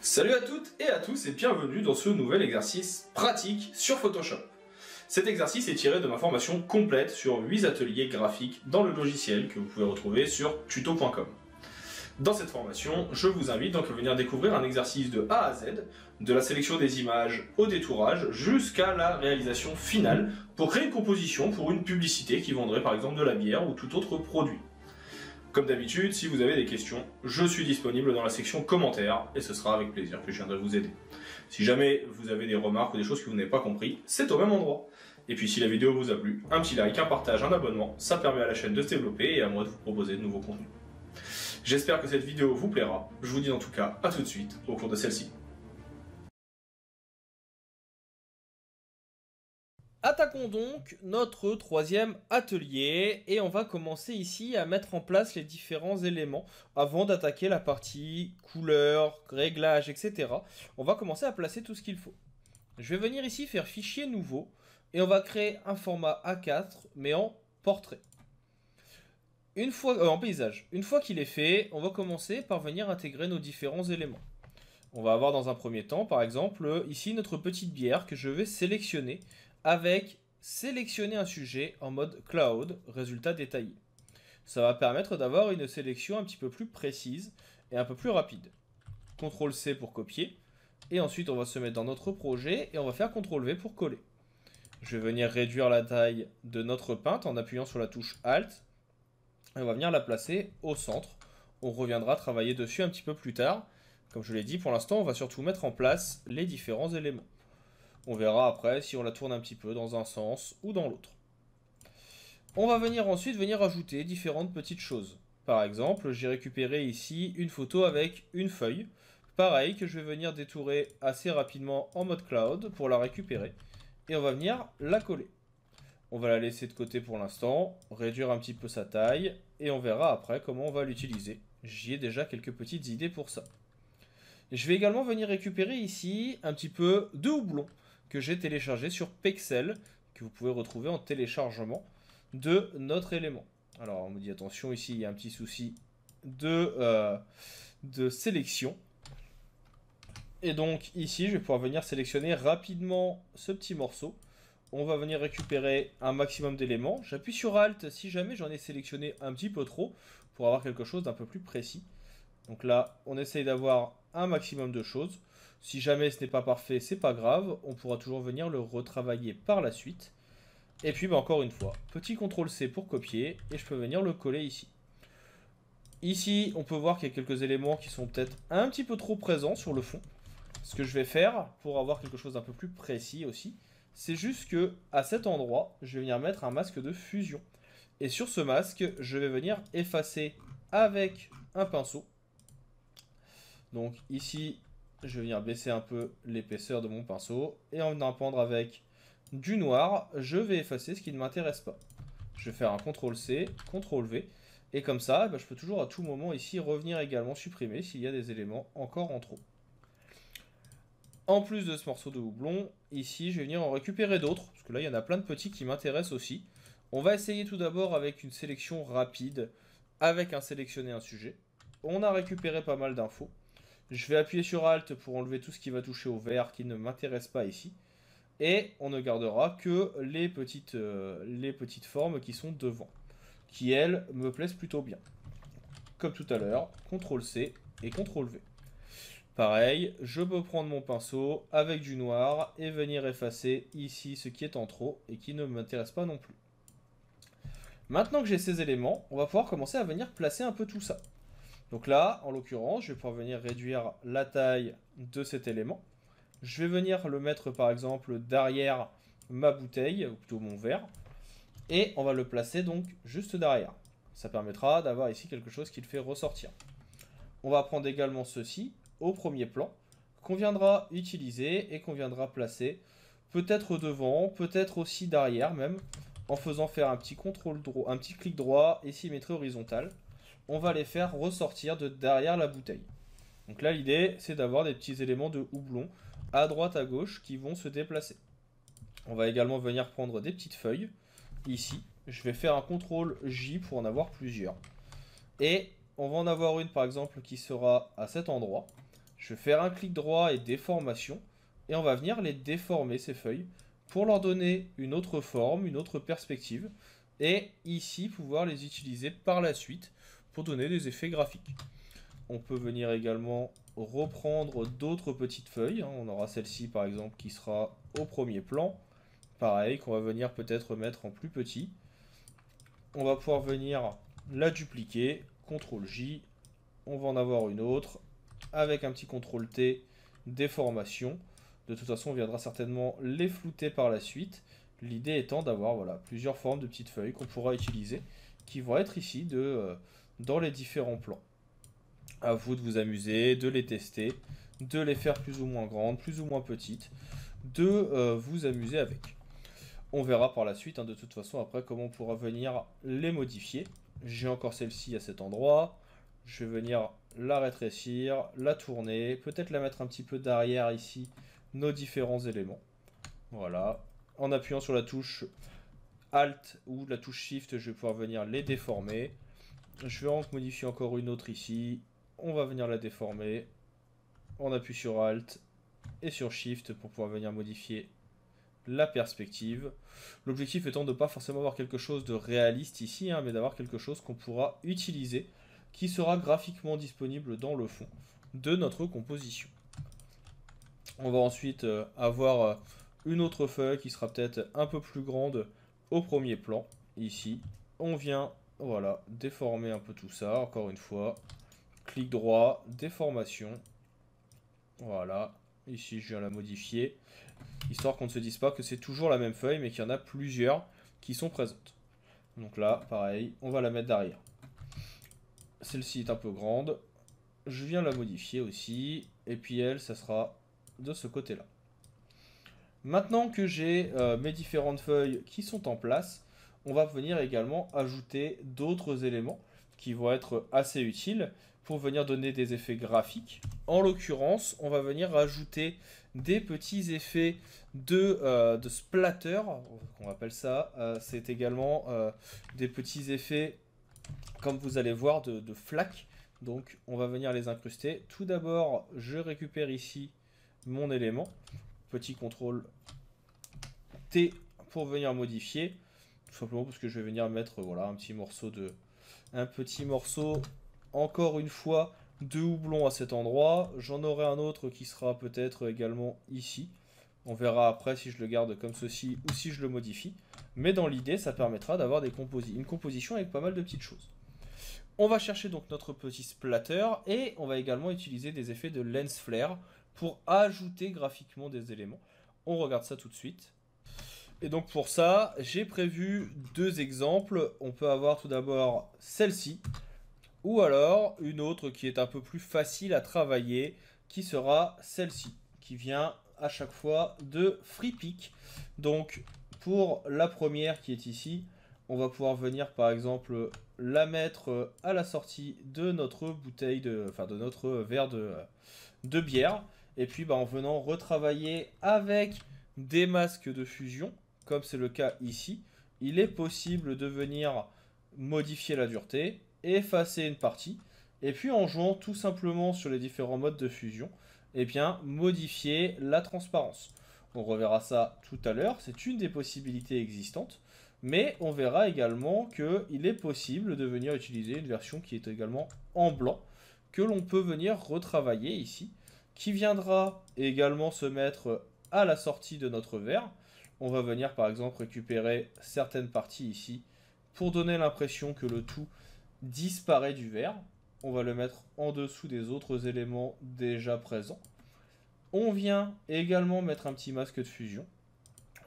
Salut à toutes et à tous et bienvenue dans ce nouvel exercice pratique sur Photoshop. Cet exercice est tiré de ma formation complète sur 8 ateliers graphiques dans le logiciel que vous pouvez retrouver sur tuto.com. Dans cette formation, je vous invite donc à venir découvrir un exercice de A à Z, de la sélection des images au détourage jusqu'à la réalisation finale pour créer une composition pour une publicité qui vendrait par exemple de la bière ou tout autre produit. Comme d'habitude, si vous avez des questions, je suis disponible dans la section commentaires et ce sera avec plaisir que je viendrai vous aider. Si jamais vous avez des remarques ou des choses que vous n'avez pas compris, c'est au même endroit. Et puis si la vidéo vous a plu, un petit like, un partage, un abonnement, ça permet à la chaîne de se développer et à moi de vous proposer de nouveaux contenus. J'espère que cette vidéo vous plaira. Je vous dis en tout cas à tout de suite au cours de celle-ci. Attaquons donc notre troisième atelier et on va commencer ici à mettre en place les différents éléments avant d'attaquer la partie couleur, réglage, etc. On va commencer à placer tout ce qu'il faut. Je vais venir ici faire fichier nouveau et on va créer un format A4 mais en portrait. Une fois, en paysage. Une fois qu'il est fait, on va commencer par venir intégrer nos différents éléments. On va avoir dans un premier temps, par exemple, ici notre petite bière que je vais sélectionner avec sélectionner un sujet en mode cloud, résultat détaillé. Ça va permettre d'avoir une sélection un petit peu plus précise et un peu plus rapide. CTRL C pour copier. Et ensuite, on va se mettre dans notre projet et on va faire CTRL V pour coller. Je vais venir réduire la taille de notre pinte en appuyant sur la touche Alt. Et on va venir la placer au centre. On reviendra travailler dessus un petit peu plus tard. Comme je l'ai dit, pour l'instant, on va surtout mettre en place les différents éléments. On verra après si on la tourne un petit peu dans un sens ou dans l'autre. On va venir ensuite ajouter différentes petites choses. Par exemple, j'ai récupéré ici une photo avec une feuille. Pareil, que je vais venir détourer assez rapidement en mode cloud pour la récupérer. Et on va venir la coller. On va la laisser de côté pour l'instant, réduire un petit peu sa taille, et on verra après comment on va l'utiliser. J'y ai déjà quelques petites idées pour ça. Je vais également venir récupérer ici un petit peu de houblon que j'ai téléchargé sur Pexel, que vous pouvez retrouver en téléchargement de notre élément. Alors on me dit attention, ici il y a un petit souci de sélection. Et donc ici je vais pouvoir venir sélectionner rapidement ce petit morceau. On va venir récupérer un maximum d'éléments. J'appuie sur Alt si jamais j'en ai sélectionné un petit peu trop pour avoir quelque chose d'un peu plus précis. Donc là, on essaye d'avoir un maximum de choses. Si jamais ce n'est pas parfait, c'est pas grave. On pourra toujours venir le retravailler par la suite. Et puis, encore une fois, petit CTRL C pour copier. Et je peux venir le coller ici. Ici, on peut voir qu'il y a quelques éléments qui sont peut-être un petit peu trop présents sur le fond. Ce que je vais faire, pour avoir quelque chose d'un peu plus précis aussi, c'est juste que à cet endroit, je vais venir mettre un masque de fusion. Et sur ce masque, je vais venir effacer avec un pinceau. Donc ici, je vais venir baisser un peu l'épaisseur de mon pinceau. Et en venant prendre avec du noir, je vais effacer ce qui ne m'intéresse pas. Je vais faire un CTRL C, CTRL V. Et comme ça, je peux toujours à tout moment ici revenir également supprimer s'il y a des éléments encore en trop. En plus de ce morceau de houblon, ici je vais venir en récupérer d'autres, parce que là il y en a plein de petits qui m'intéressent aussi. On va essayer tout d'abord avec une sélection rapide, avec un sélectionner un sujet. On a récupéré pas mal d'infos. Je vais appuyer sur Alt pour enlever tout ce qui va toucher au vert qui ne m'intéresse pas ici. Et on ne gardera que les petites formes qui sont devant, qui elles me plaisent plutôt bien. Comme tout à l'heure, CTRL C et CTRL V. Pareil, je peux prendre mon pinceau avec du noir et venir effacer ici ce qui est en trop et qui ne m'intéresse pas non plus. Maintenant que j'ai ces éléments, on va pouvoir commencer à venir placer un peu tout ça. Donc là, en l'occurrence, je vais pouvoir venir réduire la taille de cet élément. Je vais venir le mettre par exemple derrière ma bouteille, ou plutôt mon verre. Et on va le placer donc juste derrière. Ça permettra d'avoir ici quelque chose qui le fait ressortir. On va prendre également ceci au premier plan, qu'on viendra utiliser et qu'on viendra placer peut-être devant, peut-être aussi derrière même, en faisant faire un petit un petit clic droit et symétrie horizontale. On va les faire ressortir de derrière la bouteille. Donc là l'idée c'est d'avoir des petits éléments de houblon à droite à gauche qui vont se déplacer. On va également venir prendre des petites feuilles. Ici, je vais faire un CTRL J pour en avoir plusieurs. Et on va en avoir une par exemple qui sera à cet endroit. Je vais faire un clic droit et déformation. Et on va venir les déformer, ces feuilles, pour leur donner une autre forme, une autre perspective. Et ici, pouvoir les utiliser par la suite pour donner des effets graphiques. On peut venir également reprendre d'autres petites feuilles. On aura celle-ci par exemple qui sera au premier plan. Pareil, qu'on va venir peut-être mettre en plus petit. On va pouvoir venir la dupliquer. CTRL J. On va en avoir une autre. Avec un petit CTRL T. Déformation. De toute façon, on viendra certainement les flouter par la suite. L'idée étant d'avoir voilà, plusieurs formes de petites feuilles qu'on pourra utiliser. Qui vont être ici dans les différents plans. À vous de vous amuser, de les tester, de les faire plus ou moins grandes, plus ou moins petites, de vous amuser avec. On verra par la suite, de toute façon, après, comment on pourra venir les modifier. J'ai encore celle-ci à cet endroit. Je vais venir la rétrécir, la tourner, peut-être la mettre un petit peu derrière ici, nos différents éléments. Voilà. En appuyant sur la touche Alt ou la touche Shift, je vais pouvoir venir les déformer. Je vais en modifier encore une autre ici. On va venir la déformer. On appuie sur Alt et sur Shift pour pouvoir venir modifier la perspective. L'objectif étant de ne pas forcément avoir quelque chose de réaliste ici, mais d'avoir quelque chose qu'on pourra utiliser, qui sera graphiquement disponible dans le fond de notre composition. On va ensuite avoir une autre feuille qui sera peut-être un peu plus grande au premier plan. Ici, on vient voilà, déformer un peu tout ça, encore une fois. Clic droit, déformation. Voilà. Ici, je viens la modifier. Histoire qu'on ne se dise pas que c'est toujours la même feuille, mais qu'il y en a plusieurs qui sont présentes. Donc là, pareil, on va la mettre derrière. Celle-ci est un peu grande. Je viens la modifier aussi. Et puis elle, ça sera de ce côté-là. Maintenant que j'ai mes différentes feuilles qui sont en place, on va venir également ajouter d'autres éléments qui vont être assez utiles pour venir donner des effets graphiques. En l'occurrence, on va venir ajouter des petits effets de splatter, on appelle ça. C'est également des petits effets, comme vous allez voir, de flaques. Donc on va venir les incruster. Tout d'abord, je récupère ici mon élément. Petit contrôle T pour venir modifier. Tout simplement parce que je vais venir mettre voilà, un petit morceau encore une fois de houblon à cet endroit. J'en aurai un autre qui sera peut-être également ici. On verra après si je le garde comme ceci ou si je le modifie. Mais dans l'idée, ça permettra d'avoir une composition avec pas mal de petites choses. On va chercher donc notre petit splatter et on va également utiliser des effets de lens flare pour ajouter graphiquement des éléments. On regarde ça tout de suite. Et donc pour ça, j'ai prévu deux exemples. On peut avoir tout d'abord celle-ci, ou alors une autre qui est un peu plus facile à travailler, qui sera celle-ci, qui vient à chaque fois de FreePic. Donc pour la première qui est ici, on va pouvoir venir par exemple la mettre à la sortie de notre bouteille, de notre verre de bière. Et puis en venant retravailler avec des masques de fusion, comme c'est le cas ici, il est possible de venir modifier la dureté, effacer une partie, et puis en jouant tout simplement sur les différents modes de fusion, modifier la transparence. On reverra ça tout à l'heure, c'est une des possibilités existantes, mais on verra également qu'il est possible de venir utiliser une version qui est également en blanc, que l'on peut venir retravailler ici, qui viendra également se mettre à la sortie de notre verre. On va venir par exemple récupérer certaines parties ici pour donner l'impression que le tout disparaît du verre. On va le mettre en dessous des autres éléments déjà présents. On vient également mettre un petit masque de fusion.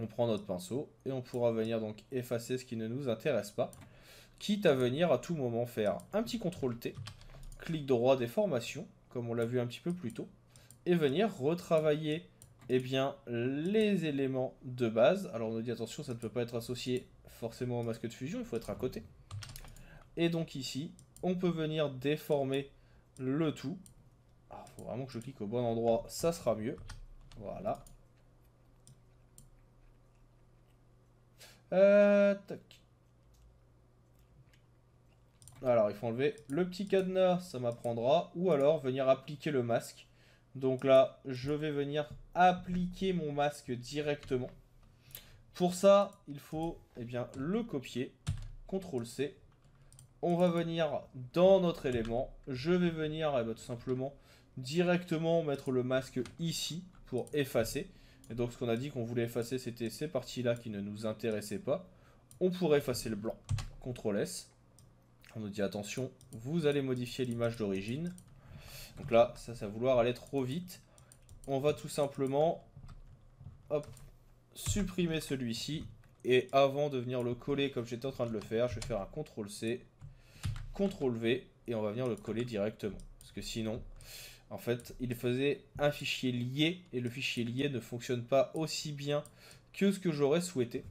On prend notre pinceau et on pourra venir donc effacer ce qui ne nous intéresse pas, quitte à venir à tout moment faire un petit CTRL T, clic droit déformation, comme on l'a vu un petit peu plus tôt, et venir retravailler les éléments de base. Alors on nous dit attention, ça ne peut pas être associé forcément au masque de fusion, il faut être à côté. Et donc ici, on peut venir déformer le tout. Alors il faut vraiment que je clique au bon endroit, ça sera mieux. Voilà. Tac. Alors il faut enlever le petit cadenas, ça m'apprendra. Ou alors venir appliquer le masque Donc là, je vais venir appliquer mon masque directement. Pour ça, il faut le copier. CTRL-C. On va venir dans notre élément. Je vais venir tout simplement directement mettre le masque ici pour effacer. Et donc ce qu'on a dit qu'on voulait effacer, c'était ces parties-là qui ne nous intéressaient pas. On pourrait effacer le blanc. CTRL-S. On nous dit attention, vous allez modifier l'image d'origine. Donc là, ça va vouloir aller trop vite. On va tout simplement supprimer celui-ci. Et avant de venir le coller comme j'étais en train de le faire, je vais faire un CTRL-C, CTRL-V et on va venir le coller directement. Parce que sinon, en fait, il faisait un fichier lié et le fichier lié ne fonctionne pas aussi bien que ce que j'aurais souhaité.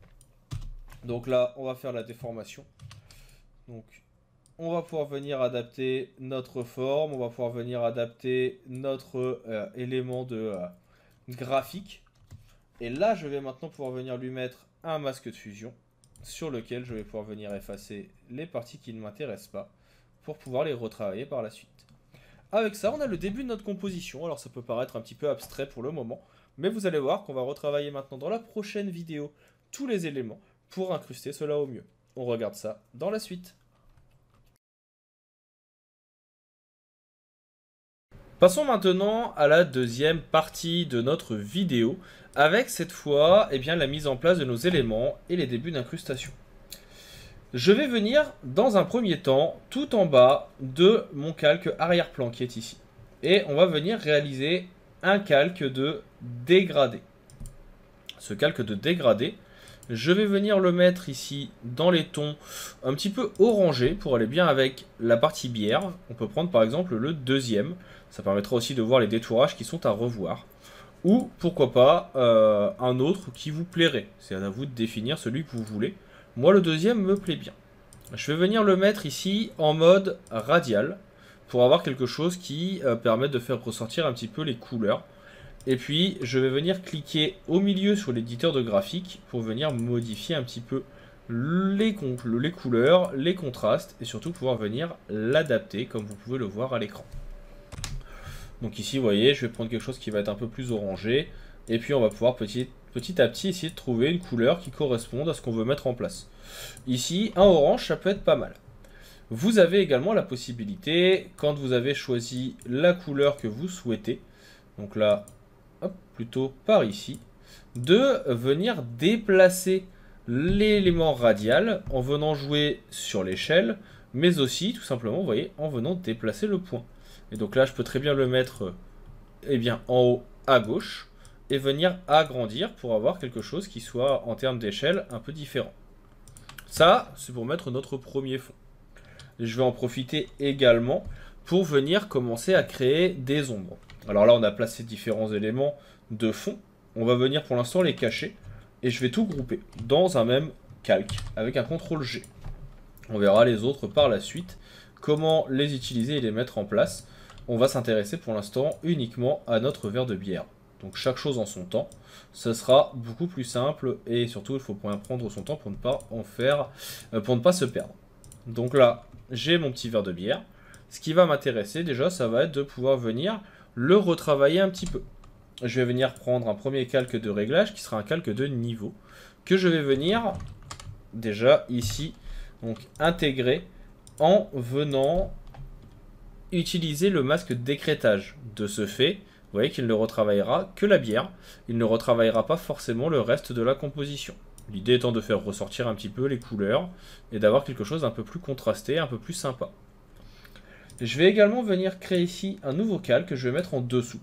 Donc là, on va faire la déformation. Donc, on va pouvoir venir adapter notre forme, on va pouvoir venir adapter notre élément de graphique. Et là, je vais maintenant pouvoir venir lui mettre un masque de fusion sur lequel je vais pouvoir venir effacer les parties qui ne m'intéressent pas pour pouvoir les retravailler par la suite. Avec ça, on a le début de notre composition. Alors ça peut paraître un petit peu abstrait pour le moment, mais vous allez voir qu'on va retravailler maintenant dans la prochaine vidéo tous les éléments pour incruster cela au mieux. On regarde ça dans la suite. Passons maintenant à la deuxième partie de notre vidéo, avec cette fois la mise en place de nos éléments et les débuts d'incrustation. Je vais venir dans un premier temps tout en bas de mon calque arrière-plan qui est ici. Et on va venir réaliser un calque de dégradé. Ce calque de dégradé, je vais venir le mettre ici dans les tons un petit peu orangés pour aller bien avec la partie bière. On peut prendre par exemple le deuxième. Ça permettra aussi de voir les détourages qui sont à revoir. Ou, pourquoi pas, un autre qui vous plairait. C'est à vous de définir celui que vous voulez. Moi, le deuxième me plaît bien. Je vais venir le mettre ici en mode radial. Pour avoir quelque chose qui permet de faire ressortir un petit peu les couleurs. Et puis, je vais venir cliquer au milieu sur l'éditeur de graphique pour venir modifier un petit peu les couleurs, les contrastes. Et surtout pouvoir venir l'adapter comme vous pouvez le voir à l'écran. Donc ici, vous voyez, je vais prendre quelque chose qui va être un peu plus orangé. Et puis, on va pouvoir petit à petit essayer de trouver une couleur qui corresponde à ce qu'on veut mettre en place. Ici, un orange, ça peut être pas mal. Vous avez également la possibilité, quand vous avez choisi la couleur que vous souhaitez, donc là, hop, plutôt par ici, de venir déplacer l'élément radial en venant jouer sur l'échelle, mais aussi, tout simplement, vous voyez, en venant déplacer le point. Et donc là, je peux très bien le mettre en haut à gauche et venir agrandir pour avoir quelque chose qui soit, en termes d'échelle, un peu différent. Ça, c'est pour mettre notre premier fond. Et je vais en profiter également pour venir commencer à créer des ombres. Alors là, on a placé différents éléments de fond. On va venir pour l'instant les cacher. Et je vais tout grouper dans un même calque avec un CTRL-G. On verra les autres par la suite. Comment les utiliser et les mettre en place. On va s'intéresser pour l'instant uniquement à notre verre de bière. Donc chaque chose en son temps. Ce sera beaucoup plus simple et surtout il faut prendre son temps pour ne pas pour ne pas se perdre. Donc là, j'ai mon petit verre de bière. Ce qui va m'intéresser déjà, ça va être de pouvoir venir le retravailler un petit peu. Je vais venir prendre un premier calque de réglage qui sera un calque de niveau que je vais venir déjà ici donc intégrer en venant utiliser le masque d'écrêtage. De ce fait, vous voyez qu'il ne retravaillera que la bière, il ne retravaillera pas forcément le reste de la composition. L'idée étant de faire ressortir un petit peu les couleurs et d'avoir quelque chose un peu plus contrasté, un peu plus sympa. Je vais également venir créer ici un nouveau calque que je vais mettre en dessous.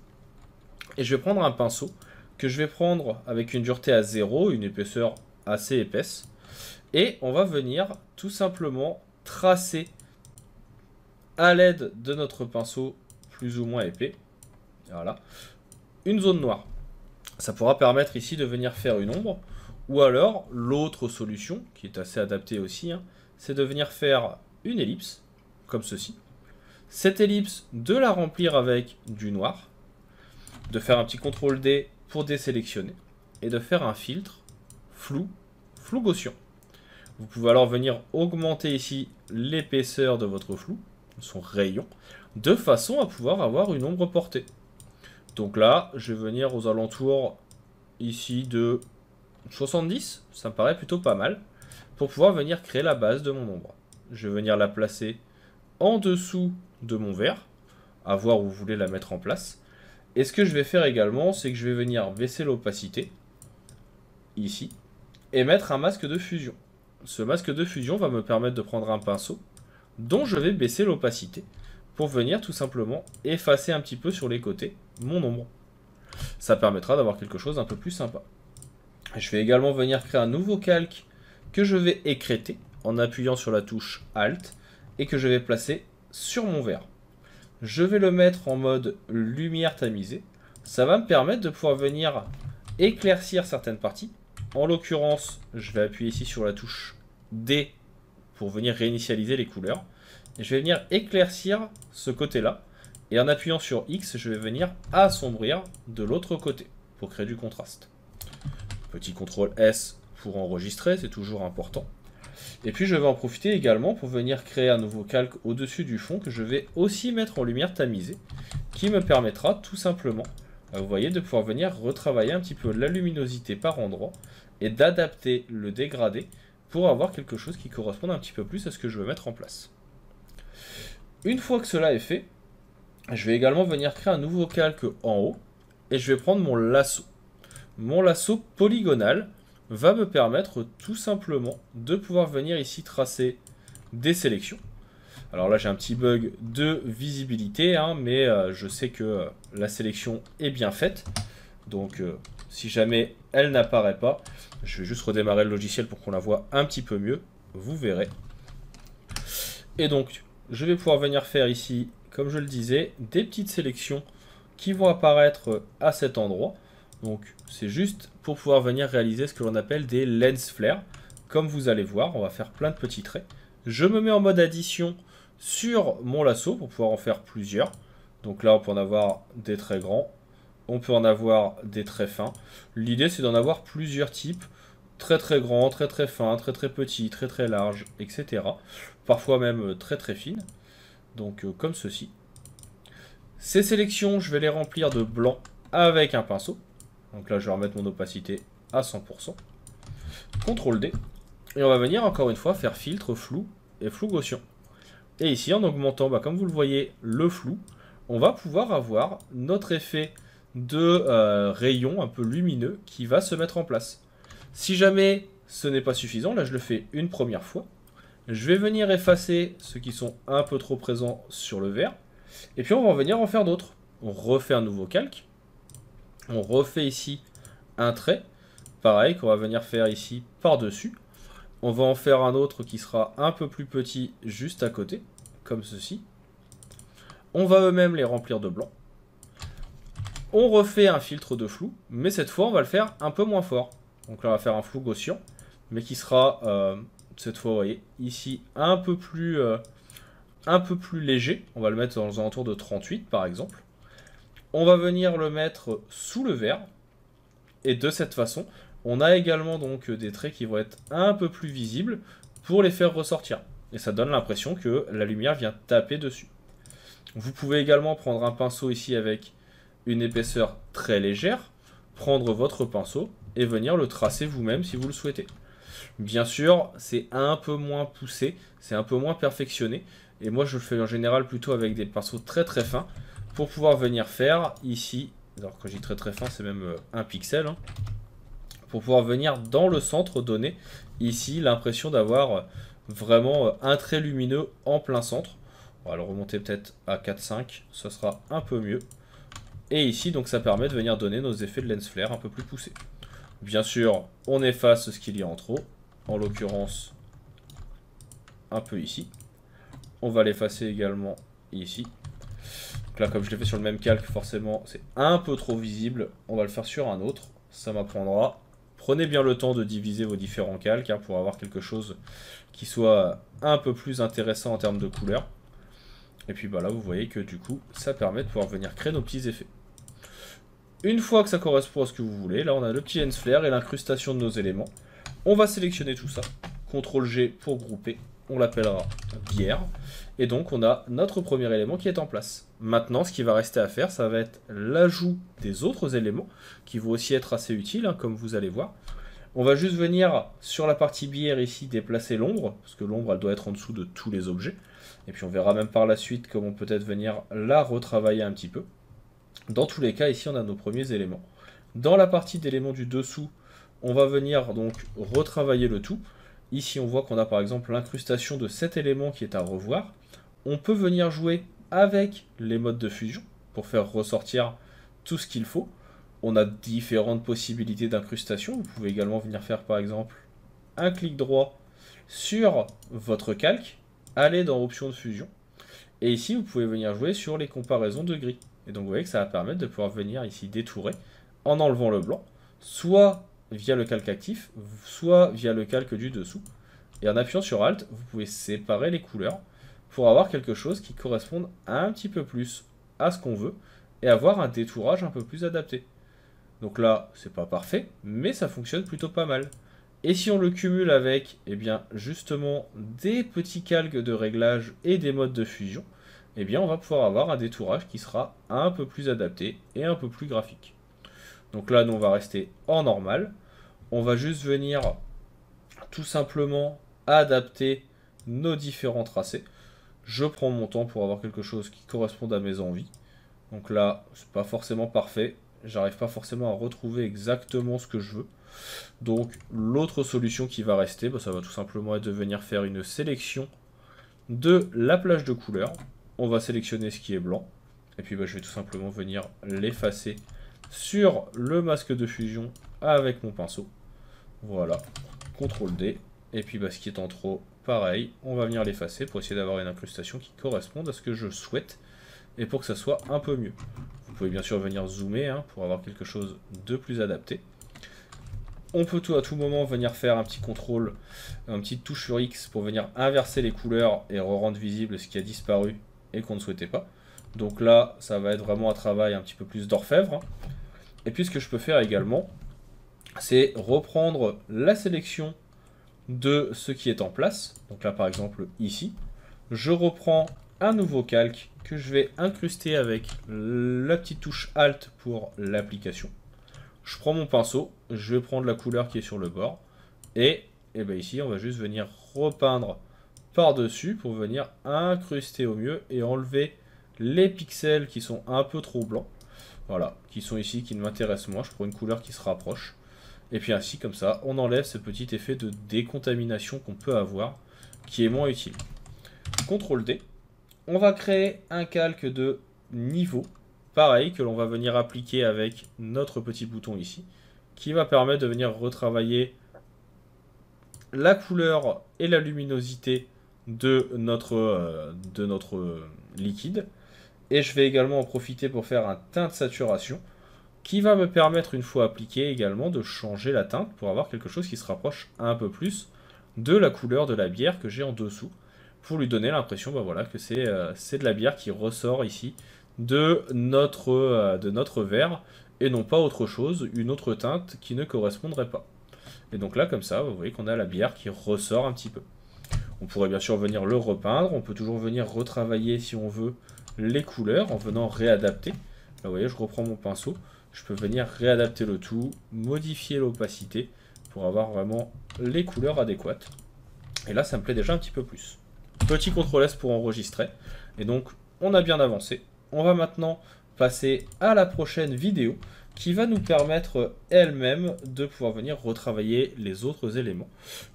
Et je vais prendre un pinceau que je vais prendre avec une dureté à 0, une épaisseur assez épaisse. Et on va venir tout simplement tracer à l'aide de notre pinceau plus ou moins épais, voilà, une zone noire. Ça pourra permettre ici de venir faire une ombre. Ou alors, l'autre solution, qui est assez adaptée aussi, c'est de venir faire une ellipse, comme ceci. Cette ellipse, de la remplir avec du noir, de faire un petit CTRL-D pour désélectionner, et de faire un filtre flou Gaussian. Vous pouvez alors venir augmenter ici l'épaisseur de votre flou, son rayon, de façon à pouvoir avoir une ombre portée. Donc là, je vais venir aux alentours ici de 70, ça me paraît plutôt pas mal, pour pouvoir venir créer la base de mon ombre. Je vais venir la placer en dessous de mon vert, à voir où vous voulez la mettre en place. Et ce que je vais faire également, c'est que je vais venir baisser l'opacité, ici, et mettre un masque de fusion. Ce masque de fusion va me permettre de prendre un pinceau, dont je vais baisser l'opacité, pour venir tout simplement effacer un petit peu sur les côtés mon ombre. Ça permettra d'avoir quelque chose d'un peu plus sympa. Je vais également venir créer un nouveau calque que je vais écrêter en appuyant sur la touche Alt et que je vais placer sur mon vert. Je vais le mettre en mode lumière tamisée. Ça va me permettre de pouvoir venir éclaircir certaines parties. En l'occurrence, je vais appuyer ici sur la touche D pour venir réinitialiser les couleurs. Et je vais venir éclaircir ce côté-là. Et en appuyant sur X, je vais venir assombrir de l'autre côté pour créer du contraste. Petit CTRL S pour enregistrer, c'est toujours important. Et puis je vais en profiter également pour venir créer un nouveau calque au-dessus du fond que je vais aussi mettre en lumière tamisée, qui me permettra tout simplement, vous voyez, de pouvoir venir retravailler un petit peu la luminosité par endroit et d'adapter le dégradé pour avoir quelque chose qui corresponde un petit peu plus à ce que je veux mettre en place. Une fois que cela est fait, je vais également venir créer un nouveau calque en haut et je vais prendre mon lasso. Mon lasso polygonal va me permettre tout simplement de pouvoir venir ici tracer des sélections. Alors là j'ai un petit bug de visibilité, hein, mais je sais que la sélection est bien faite. Donc si jamais elle n'apparaît pas, je vais juste redémarrer le logiciel pour qu'on la voit un petit peu mieux. Vous verrez. Et donc je vais pouvoir venir faire ici, comme je le disais, des petites sélections qui vont apparaître à cet endroit. Donc c'est juste pour pouvoir venir réaliser ce que l'on appelle des lens flares. Comme vous allez voir, on va faire plein de petits traits. Je me mets en mode addition sur mon lasso pour pouvoir en faire plusieurs. Donc là on peut en avoir des traits grands, on peut en avoir des traits fins. L'idée c'est d'en avoir plusieurs types. Très très grands, très très fins, très très petits, très très larges, etc. Parfois même très très fines. Donc comme ceci. Ces sélections, je vais les remplir de blanc avec un pinceau. Donc là, je vais remettre mon opacité à 100%. CTRL D. Et on va venir encore une fois faire filtre, flou et flou gaussien. Et ici, en augmentant, comme vous le voyez, le flou, on va pouvoir avoir notre effet de rayon un peu lumineux qui va se mettre en place. Si jamais ce n'est pas suffisant, là je le fais une première fois. Je vais venir effacer ceux qui sont un peu trop présents sur le vert. Et puis on va venir en faire d'autres. On refait un nouveau calque. On refait ici un trait, pareil, qu'on va venir faire ici par-dessus. On va en faire un autre qui sera un peu plus petit juste à côté, comme ceci. On va eux-mêmes les remplir de blanc. On refait un filtre de flou, mais cette fois on va le faire un peu moins fort. Donc là on va faire un flou gaussien, mais qui sera, cette fois, vous voyez, ici un peu plus léger. On va le mettre dans les alentours de 38 par exemple. On va venir le mettre sous le vert. Et de cette façon, on a également donc des traits qui vont être un peu plus visibles pour les faire ressortir. Et ça donne l'impression que la lumière vient taper dessus. Vous pouvez également prendre un pinceau ici avec une épaisseur très légère, prendre votre pinceau et venir le tracer vous-même si vous le souhaitez. Bien sûr, c'est un peu moins poussé, c'est un peu moins perfectionné. Et moi, je le fais en général plutôt avec des pinceaux très très fins. Pour pouvoir venir faire ici, alors quand je dis très très fin, c'est même un pixel, hein, pour pouvoir venir dans le centre donner ici l'impression d'avoir vraiment un trait lumineux en plein centre. On va le remonter peut-être à 4,5, ça sera un peu mieux. Et ici, donc ça permet de venir donner nos effets de lens flare un peu plus poussés. Bien sûr, on efface ce qu'il y a en trop, en l'occurrence un peu ici. On va l'effacer également ici. Donc là, comme je l'ai fait sur le même calque, forcément, c'est un peu trop visible. On va le faire sur un autre. Ça m'apprendra. Prenez bien le temps de diviser vos différents calques hein, pour avoir quelque chose qui soit un peu plus intéressant en termes de couleur. Et puis là, vous voyez que du coup, ça permet de pouvoir venir créer nos petits effets. Une fois que ça correspond à ce que vous voulez, là, on a le petit lens flare et l'incrustation de nos éléments. On va sélectionner tout ça. CTRL G pour grouper. on l'appellera bière. Et donc on a notre premier élément qui est en place. Maintenant, ce qui va rester à faire, ça va être l'ajout des autres éléments, qui vont aussi être assez utiles, hein, comme vous allez voir. On va juste venir sur la partie bière ici déplacer l'ombre, parce que l'ombre elle doit être en dessous de tous les objets. Et puis on verra même par la suite comment peut-être venir la retravailler un petit peu. Dans tous les cas, ici on a nos premiers éléments. Dans la partie d'éléments du dessous, on va venir donc retravailler le tout. Ici on voit qu'on a par exemple l'incrustation de cet élément qui est à revoir. On peut venir jouer avec les modes de fusion pour faire ressortir tout ce qu'il faut. On a différentes possibilités d'incrustation. Vous pouvez également venir faire par exemple un clic droit sur votre calque, aller dans options de fusion. Et ici vous pouvez venir jouer sur les comparaisons de gris. Et donc vous voyez que ça va permettre de pouvoir venir ici détourer en enlevant le blanc, soit via le calque actif, soit via le calque du dessous. Et en appuyant sur Alt, vous pouvez séparer les couleurs pour avoir quelque chose qui corresponde un petit peu plus à ce qu'on veut et avoir un détourage un peu plus adapté. Donc là, c'est pas parfait, mais ça fonctionne plutôt pas mal. Et si on le cumule avec, eh bien, justement, des petits calques de réglage et des modes de fusion, eh bien, on va pouvoir avoir un détourage qui sera un peu plus adapté et un peu plus graphique. Donc là, nous, on va rester en normal. On va juste venir tout simplement adapter nos différents tracés. Je prends mon temps pour avoir quelque chose qui corresponde à mes envies. Donc là, c'est pas forcément parfait. J'arrive pas forcément à retrouver exactement ce que je veux. Donc l'autre solution qui va rester, ça va tout simplement être de venir faire une sélection de la plage de couleurs. On va sélectionner ce qui est blanc. Et puis je vais tout simplement venir l'effacer sur le masque de fusion avec mon pinceau. Voilà, CTRL D. Et puis ce qui est en trop, pareil, on va venir l'effacer pour essayer d'avoir une incrustation qui corresponde à ce que je souhaite et pour que ça soit un peu mieux. Vous pouvez bien sûr venir zoomer pour avoir quelque chose de plus adapté. On peut à tout moment venir faire un petit contrôle, un petit touche sur X pour venir inverser les couleurs et rendre visible ce qui a disparu et qu'on ne souhaitait pas. Donc là, ça va être vraiment un travail un petit peu plus d'orfèvre. Et puis ce que je peux faire également, c'est reprendre la sélection de ce qui est en place. Donc là par exemple ici, je reprends un nouveau calque que je vais incruster avec la petite touche Alt pour l'application. Je prends mon pinceau, je vais prendre la couleur qui est sur le bord et ici on va juste venir repeindre par dessus pour venir incruster au mieux et enlever les pixels qui sont un peu trop blancs. Voilà, qui sont ici, qui ne m'intéressent moins. Je prends une couleur qui se rapproche. Et puis ainsi, comme ça, on enlève ce petit effet de décontamination qu'on peut avoir, qui est moins utile. CTRL D. On va créer un calque de niveau, pareil, que l'on va venir appliquer avec notre petit bouton ici, qui va permettre de venir retravailler la couleur et la luminosité de notre liquide. Et je vais également en profiter pour faire un teint de saturation, qui va me permettre, une fois appliqué également, de changer la teinte pour avoir quelque chose qui se rapproche un peu plus de la couleur de la bière que j'ai en dessous, pour lui donner l'impression que c'est de la bière qui ressort ici de notre verre, et non pas autre chose, une autre teinte qui ne correspondrait pas. Et donc là, comme ça, vous voyez qu'on a la bière qui ressort un petit peu. On pourrait bien sûr venir le repeindre, on peut toujours venir retravailler si on veut les couleurs en venant réadapter. Là, vous voyez, je reprends mon pinceau. Je peux venir réadapter le tout, modifier l'opacité pour avoir vraiment les couleurs adéquates. Et là, ça me plaît déjà un petit peu plus. Petit CTRL S pour enregistrer. Et donc, on a bien avancé. On va maintenant passer à la prochaine vidéo qui va nous permettre elle-même de pouvoir venir retravailler les autres éléments.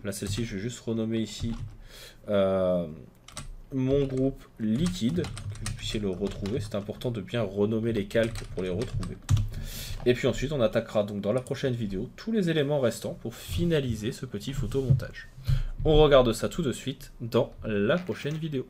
Là, celle-ci, je vais juste renommer ici mon groupe liquide, que vous puissiez le retrouver. C'est important de bien renommer les calques pour les retrouver. Et puis ensuite, on attaquera donc dans la prochaine vidéo tous les éléments restants pour finaliser ce petit photomontage. On regarde ça tout de suite dans la prochaine vidéo.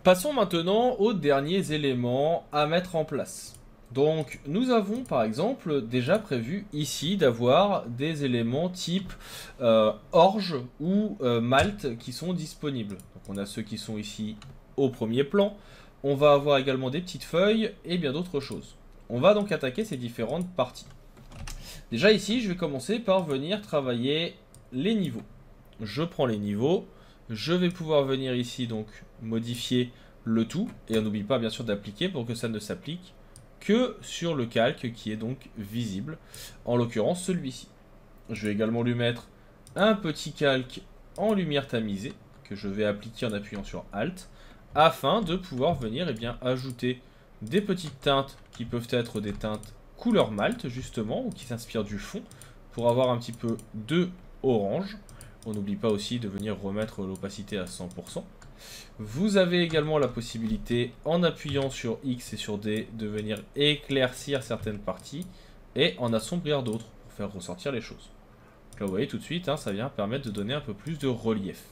Passons maintenant aux derniers éléments à mettre en place. Donc nous avons par exemple déjà prévu ici d'avoir des éléments type orge ou malt qui sont disponibles. Donc on a ceux qui sont ici au premier plan. On va avoir également des petites feuilles et bien d'autres choses. On va donc attaquer ces différentes parties. Déjà ici, je vais commencer par venir travailler les niveaux. Je prends les niveaux, je vais pouvoir venir ici donc modifier le tout, et on n'oublie pas bien sûr d'appliquer pour que ça ne s'applique que sur le calque qui est donc visible, en l'occurrence celui-ci. Je vais également lui mettre un petit calque en lumière tamisée, que je vais appliquer en appuyant sur Alt, afin de pouvoir venir ajouter des petites teintes qui peuvent être des teintes couleur malt justement, ou qui s'inspirent du fond, pour avoir un petit peu de orange. On n'oublie pas aussi de venir remettre l'opacité à 100%. Vous avez également la possibilité, en appuyant sur X et sur D, de venir éclaircir certaines parties et en assombrir d'autres pour faire ressortir les choses. Donc là, vous voyez tout de suite, ça vient permettre de donner un peu plus de relief.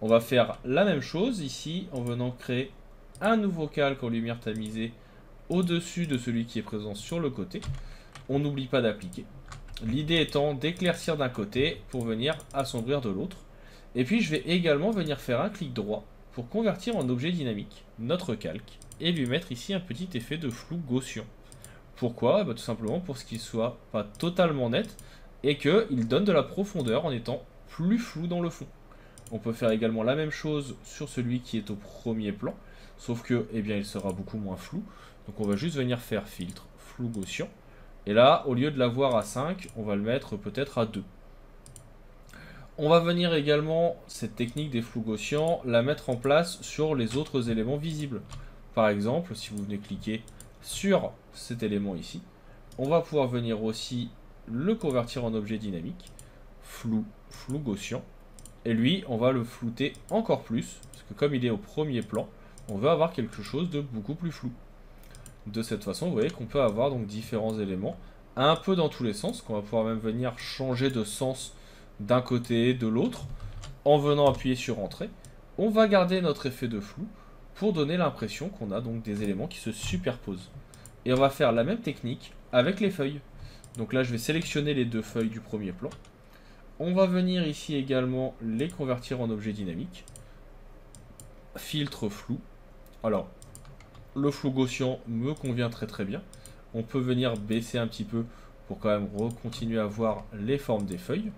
On va faire la même chose ici en venant créer un nouveau calque en lumière tamisée au-dessus de celui qui est présent sur le côté. On n'oublie pas d'appliquer. L'idée étant d'éclaircir d'un côté pour venir assombrir de l'autre. Et puis je vais également venir faire un clic droit pour convertir en objet dynamique notre calque et lui mettre ici un petit effet de flou gaussien. Pourquoi? Tout simplement pour ce qu'il soit pas totalement net et qu'il donne de la profondeur en étant plus flou dans le fond. On peut faire également la même chose sur celui qui est au premier plan, sauf que il sera beaucoup moins flou. Donc on va juste venir faire filtre, flou gaussien. Et là, au lieu de l'avoir à 5, on va le mettre peut-être à 2. On va venir également, cette technique des flous gaussiens, la mettre en place sur les autres éléments visibles. Par exemple, si vous venez cliquer sur cet élément ici, on va pouvoir venir aussi le convertir en objet dynamique, flou gaussien. Et lui, on va le flouter encore plus, parce que comme il est au premier plan, on veut avoir quelque chose de beaucoup plus flou. De cette façon, vous voyez qu'on peut avoir donc différents éléments, un peu dans tous les sens, qu'on va pouvoir même venir changer de sens d'un côté, de l'autre, en venant appuyer sur Entrée. On va garder notre effet de flou pour donner l'impression qu'on a donc des éléments qui se superposent. Et on va faire la même technique avec les feuilles. Donc là, je vais sélectionner les deux feuilles du premier plan. On va venir ici également les convertir en objet dynamique. Filtre flou. Alors, le flou gaussien me convient très bien. On peut venir baisser un petit peu pour quand même continuer à voir les formes des feuilles.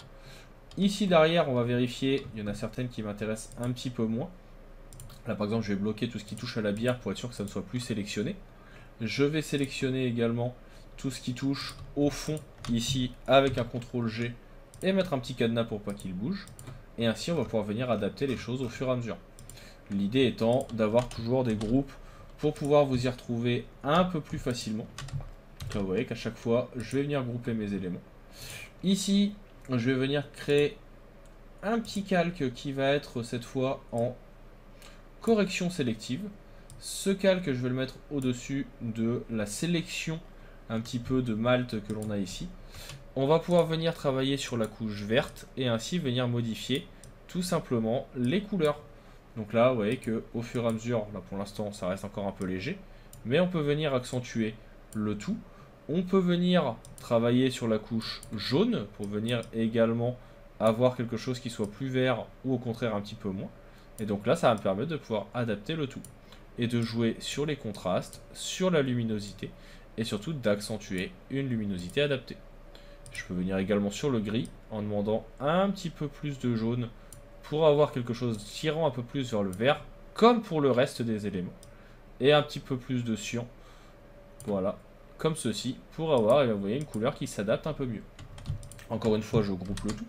Ici derrière, on va vérifier, il y en a certaines qui m'intéressent un petit peu moins. Là par exemple, je vais bloquer tout ce qui touche à la bière pour être sûr que ça ne soit plus sélectionné. Je vais sélectionner également tout ce qui touche au fond ici avec un CTRL G et mettre un petit cadenas pour pas qu'il bouge. Et ainsi, on va pouvoir venir adapter les choses au fur et à mesure. L'idée étant d'avoir toujours des groupes pour pouvoir vous y retrouver un peu plus facilement. Là, vous voyez qu'à chaque fois, je vais venir grouper mes éléments. Ici, je vais venir créer un petit calque qui va être cette fois en correction sélective. Ce calque, je vais le mettre au-dessus de la sélection un petit peu de malt que l'on a ici. On va pouvoir venir travailler sur la couche verte et ainsi venir modifier tout simplement les couleurs. Donc là, vous voyez que au fur et à mesure, là pour l'instant, ça reste encore un peu léger, mais on peut venir accentuer le tout. On peut venir travailler sur la couche jaune pour venir également avoir quelque chose qui soit plus vert ou au contraire un petit peu moins. Et donc là, ça va me permettre de pouvoir adapter le tout et de jouer sur les contrastes, sur la luminosité et surtout d'accentuer une luminosité adaptée. Je peux venir également sur le gris en demandant un petit peu plus de jaune pour avoir quelque chose tirant un peu plus vers le vert, comme pour le reste des éléments. Et un petit peu plus de cyan, voilà, comme ceci, pour avoir, vous voyez, une couleur qui s'adapte un peu mieux. Encore une fois, je groupe le tout.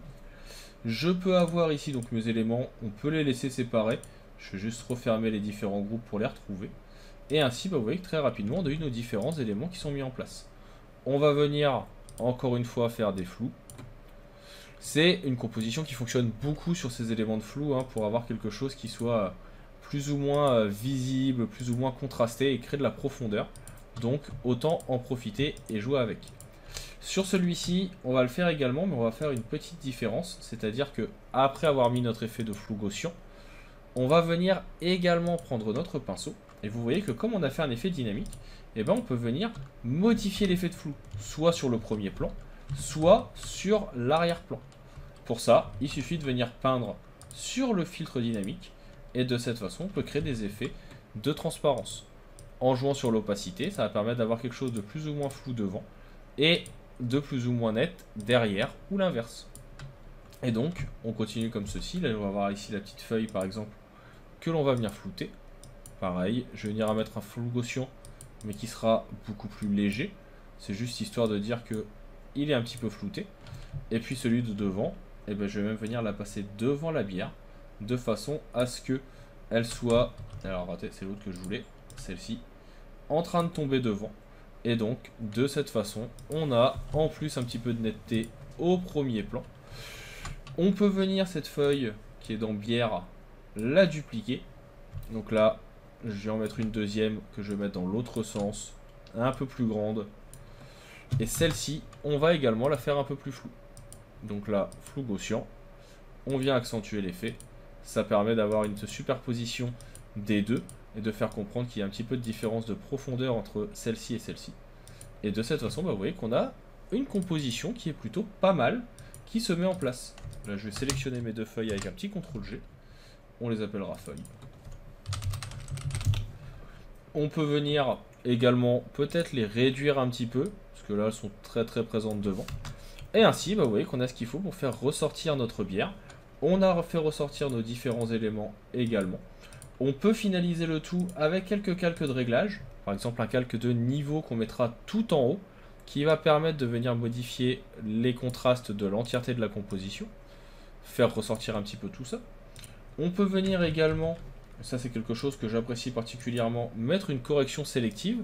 Je peux avoir ici donc mes éléments, on peut les laisser séparés. Je vais juste refermer les différents groupes pour les retrouver. Et ainsi, vous voyez que très rapidement, on a eu nos différents éléments qui sont mis en place. On va venir, encore une fois, faire des flous. C'est une composition qui fonctionne beaucoup sur ces éléments de flou pour avoir quelque chose qui soit plus ou moins visible, plus ou moins contrasté et créer de la profondeur. Donc autant en profiter et jouer avec. Sur celui-ci, on va le faire également, mais on va faire une petite différence. C'est-à-dire que après avoir mis notre effet de flou gaussien, on va venir également prendre notre pinceau. Et vous voyez que comme on a fait un effet dynamique, on peut venir modifier l'effet de flou, soit sur le premier plan, soit sur l'arrière-plan. Pour ça, il suffit de venir peindre sur le filtre dynamique et de cette façon, on peut créer des effets de transparence. En jouant sur l'opacité, ça va permettre d'avoir quelque chose de plus ou moins flou devant et de plus ou moins net derrière ou l'inverse. Et donc, on continue comme ceci. Là, on va voir ici la petite feuille, par exemple, que l'on va venir flouter. Pareil, je vais venir mettre un flou Gaussian, mais qui sera beaucoup plus léger. C'est juste histoire de dire que il est un petit peu flouté. Et puis celui de devant, eh ben, je vais même venir la passer devant la bière, de façon à ce que elle soit... Alors, raté, c'est l'autre que je voulais, celle-ci, en train de tomber devant. Et donc, de cette façon, on a en plus un petit peu de netteté au premier plan. On peut venir, cette feuille qui est dans bière, la dupliquer. Donc là, je vais en mettre une deuxième que je vais mettre dans l'autre sens, un peu plus grande. Et celle-ci, on va également la faire un peu plus floue. Donc là, flou Gaussian. On vient accentuer l'effet. Ça permet d'avoir une superposition des deux et de faire comprendre qu'il y a un petit peu de différence de profondeur entre celle-ci et celle-ci. Et de cette façon, bah, vous voyez qu'on a une composition qui est plutôt pas mal, qui se met en place. Là, je vais sélectionner mes deux feuilles avec un petit CTRL-G. On les appellera feuilles. On peut venir également peut-être les réduire un petit peu, parce que là, elles sont très très présentes devant. Et ainsi, bah, vous voyez qu'on a ce qu'il faut pour faire ressortir notre bière. On a fait ressortir nos différents éléments également. On peut finaliser le tout avec quelques calques de réglage. Par exemple, un calque de niveau qu'on mettra tout en haut, qui va permettre de venir modifier les contrastes de l'entièreté de la composition. Faire ressortir un petit peu tout ça. On peut venir également, ça c'est quelque chose que j'apprécie particulièrement, mettre une correction sélective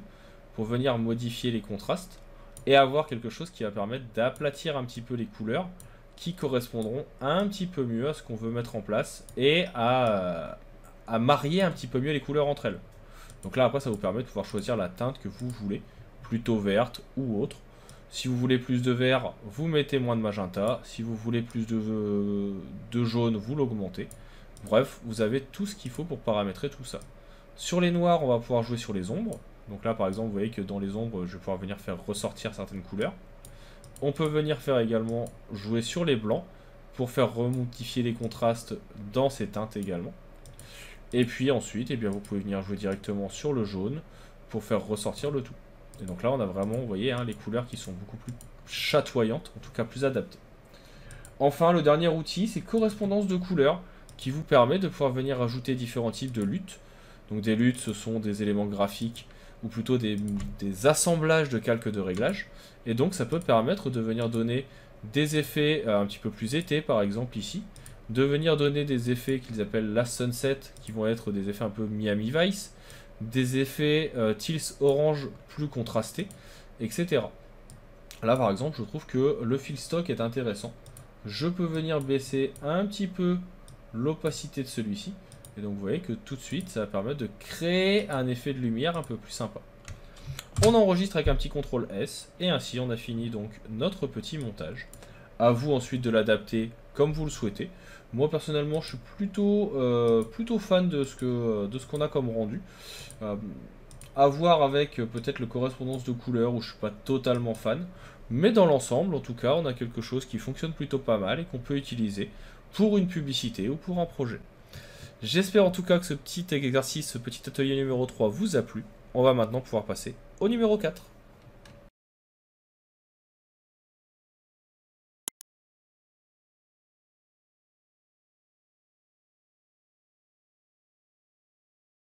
pour venir modifier les contrastes et avoir quelque chose qui va permettre d'aplatir un petit peu les couleurs qui correspondront un petit peu mieux à ce qu'on veut mettre en place et à marier un petit peu mieux les couleurs entre elles. Donc là après ça vous permet de pouvoir choisir la teinte que vous voulez, plutôt verte ou autre. Si vous voulez plus de vert, vous mettez moins de magenta. Si vous voulez plus de jaune, vous l'augmentez. Bref, vous avez tout ce qu'il faut pour paramétrer tout ça. Sur les noirs, on va pouvoir jouer sur les ombres. Donc là, par exemple, vous voyez que dans les ombres, je vais pouvoir venir faire ressortir certaines couleurs. On peut venir faire également jouer sur les blancs pour faire remontifier les contrastes dans ces teintes également. Et puis ensuite, eh bien, vous pouvez venir jouer directement sur le jaune pour faire ressortir le tout. Et donc là, on a vraiment, vous voyez, hein, les couleurs qui sont beaucoup plus chatoyantes, en tout cas plus adaptées. Enfin, le dernier outil, c'est correspondance de couleurs, qui vous permet de pouvoir venir ajouter différents types de luttes. Donc des luttes, ce sont des éléments graphiques, ou plutôt des assemblages de calques de réglage. Et donc ça peut permettre de venir donner des effets un petit peu plus été, par exemple ici. De venir donner des effets qu'ils appellent Last Sunset, qui vont être des effets un peu Miami Vice. Des effets Teals Orange plus contrastés, etc. Là par exemple, je trouve que le fill stock est intéressant. Je peux venir baisser un petit peu l'opacité de celui-ci. Et donc vous voyez que tout de suite, ça va permettre de créer un effet de lumière un peu plus sympa. On enregistre avec un petit CTRL S. Et ainsi, on a fini donc notre petit montage. À vous ensuite de l'adapter comme vous le souhaitez. Moi personnellement, je suis plutôt fan de ce qu'on a comme rendu. À voir avec peut-être le correspondance de couleurs où je suis pas totalement fan. Mais dans l'ensemble, en tout cas, on a quelque chose qui fonctionne plutôt pas mal et qu'on peut utiliser pour une publicité ou pour un projet. J'espère en tout cas que ce petit exercice, ce petit atelier numéro 3 vous a plu. On va maintenant pouvoir passer au numéro 4.